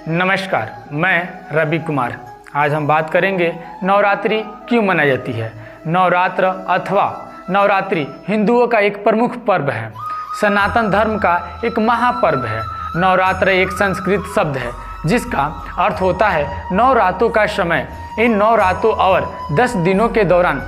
नमस्कार, मैं रवि कुमार। आज हम बात करेंगे नवरात्रि क्यों मनाई जाती है। नवरात्र अथवा नवरात्रि हिंदुओं का एक प्रमुख पर्व है। सनातन धर्म का एक महापर्व है। नवरात्र एक संस्कृत शब्द है जिसका अर्थ होता है 9 रातों का समय। इन 9 रातों और 10 दिनों के दौरान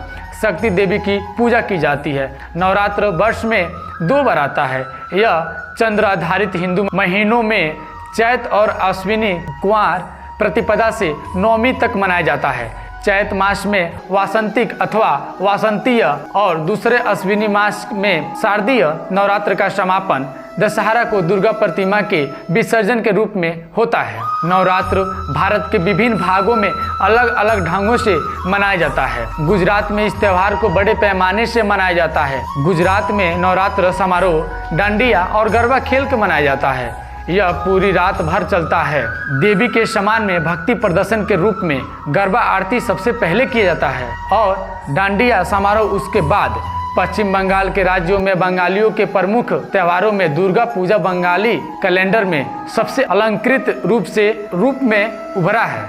शक्ति देवी की पूजा की जाती है। नवरात्र वर्ष में 2 बार आता है। यह चंद्र आधारित हिंदू महीनों में चैत और अश्विनी कुंवार प्रतिपदा से नवमी तक मनाया जाता है। चैत मास में वासंतिक अथवा वासंतीय और दूसरे अश्विनी मास में शारदीय नवरात्र का समापन दशहरा को दुर्गा प्रतिमा के विसर्जन के रूप में होता है। नवरात्र भारत के विभिन्न भागों में अलग अलग ढंगों से मनाया जाता है। गुजरात में इस त्यौहार को बड़े पैमाने से मनाया जाता है। गुजरात में नवरात्र समारोह डांडिया और गरबा खेल के मनाया जाता है। यह पूरी रात भर चलता है। देवी के सम्मान में भक्ति प्रदर्शन के रूप में गरबा आरती सबसे पहले किया जाता है और डांडिया समारोह उसके बाद। पश्चिम बंगाल के राज्यों में बंगालियों के प्रमुख त्योहारों में दुर्गा पूजा बंगाली कैलेंडर में सबसे अलंकृत रूप में उभरा है।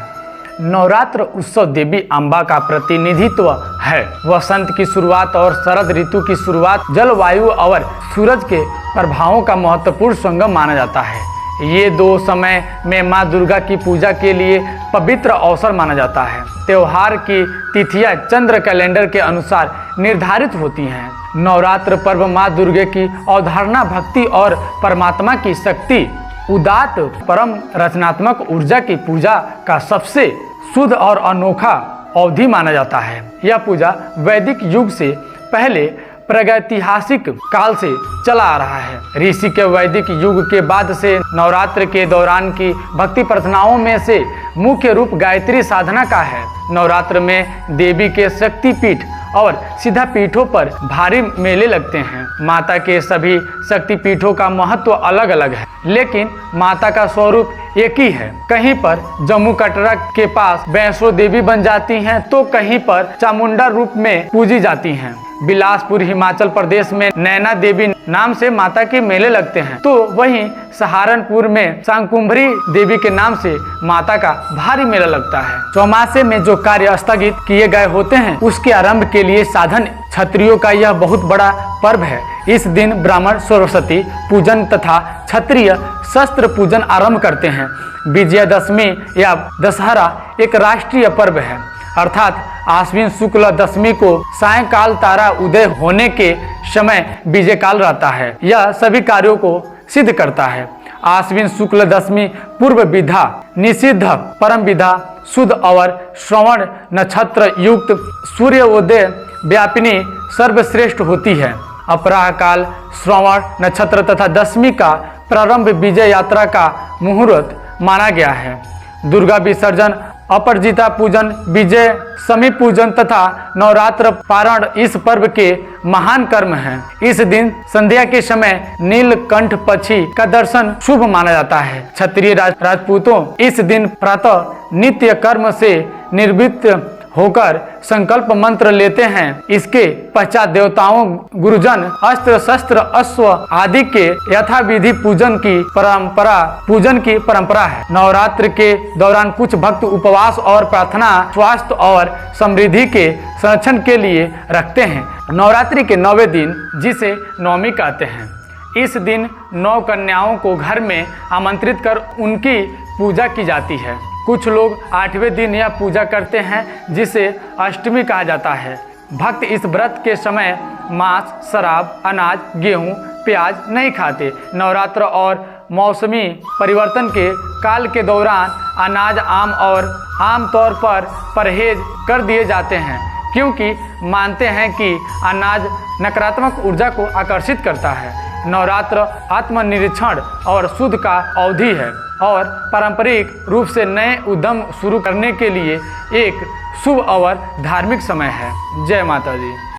नवरात्र उत्सव देवी अम्बा का प्रतिनिधित्व है। वसंत की शुरुआत और शरद ऋतु की शुरुआत जलवायु और सूरज के प्रभावों का महत्वपूर्ण संगम माना जाता है। ये 2 समय में मां दुर्गा की पूजा के लिए पवित्र अवसर माना जाता है। त्योहार की तिथियां चंद्र कैलेंडर के अनुसार निर्धारित होती हैं। नवरात्र पर्व मां दुर्गा की अवधारणा भक्ति और परमात्मा की शक्ति उदात्त परम रचनात्मक ऊर्जा की पूजा का सबसे शुद्ध और अनोखा अवधि माना जाता है। यह पूजा वैदिक युग से पहले प्रागैतिहासिक काल से चला आ रहा है। ऋषि के वैदिक युग के बाद से नवरात्र के दौरान की भक्ति प्रार्थनाओं में से मुख्य रूप गायत्री साधना का है। नवरात्र में देवी के शक्तिपीठ और सिद्धा पीठों पर भारी मेले लगते हैं। माता के सभी शक्तिपीठों का महत्व अलग अलग है, लेकिन माता का स्वरूप एक ही है। कहीं पर जम्मू कटरा के पास वैष्णो देवी बन जाती हैं तो कहीं पर चामुंडा रूप में पूजी जाती हैं। बिलासपुर हिमाचल प्रदेश में नैना देवी नाम से माता के मेले लगते हैं, तो वहीं सहारनपुर में शांकुंभरी देवी के नाम से माता का भारी मेला लगता है। चौमासे में जो कार्य स्थगित किए गए होते हैं उसके आरंभ के लिए साधन क्षत्रियों का यह बहुत बड़ा पर्व है। इस दिन ब्राह्मण सरस्वती पूजन तथा क्षत्रिय शस्त्र पूजन आरंभ करते हैं। विजयादशमी या दशहरा एक राष्ट्रीय पर्व है, अर्थात आश्विन शुक्ल दशमी को सायंकाल तारा उदय होने के समय विजय काल रहता है। यह सभी कार्यों को सिद्ध करता है। आश्विन शुक्ल दशमी पूर्व विधा निषिद्ध परम विधा शुद्ध और श्रवण नक्षत्र युक्त सूर्योदय व्यापिनी सर्वश्रेष्ठ होती है। अपराह काल श्रवण नक्षत्र तथा दशमी का प्रारंभ विजय यात्रा का मुहूर्त माना गया है। दुर्गा विसर्जन अपराजिता पूजन विजय समी पूजन तथा नवरात्र पारण इस पर्व के महान कर्म हैं। इस दिन संध्या के समय नीलकंठ पक्षी का दर्शन शुभ माना जाता है। क्षत्रिय राजपूतों इस दिन प्रातः नित्य कर्म से निवृत्त होकर संकल्प मंत्र लेते हैं। इसके पश्चात देवताओं गुरुजन अस्त्र शस्त्र अश्व आदि के यथाविधि पूजन की परंपरा है। नवरात्र के दौरान कुछ भक्त उपवास और प्रार्थना स्वास्थ्य और समृद्धि के संरक्षण के लिए रखते हैं। नवरात्रि के 9वें दिन जिसे नवमी कहते हैं, इस दिन 9 कन्याओं को घर में आमंत्रित कर उनकी पूजा की जाती है। कुछ लोग 8वें दिन यह पूजा करते हैं जिसे अष्टमी कहा जाता है। भक्त इस व्रत के समय मांस शराब अनाज गेहूं प्याज नहीं खाते। नवरात्र और मौसमी परिवर्तन के काल के दौरान अनाज आम तौर पर परहेज कर दिए जाते हैं, क्योंकि मानते हैं कि अनाज नकारात्मक ऊर्जा को आकर्षित करता है। नवरात्र आत्मनिरीक्षण और शुद्ध का अवधि है और पारंपरिक रूप से नए उद्यम शुरू करने के लिए एक शुभ और धार्मिक समय है। जय माता दी।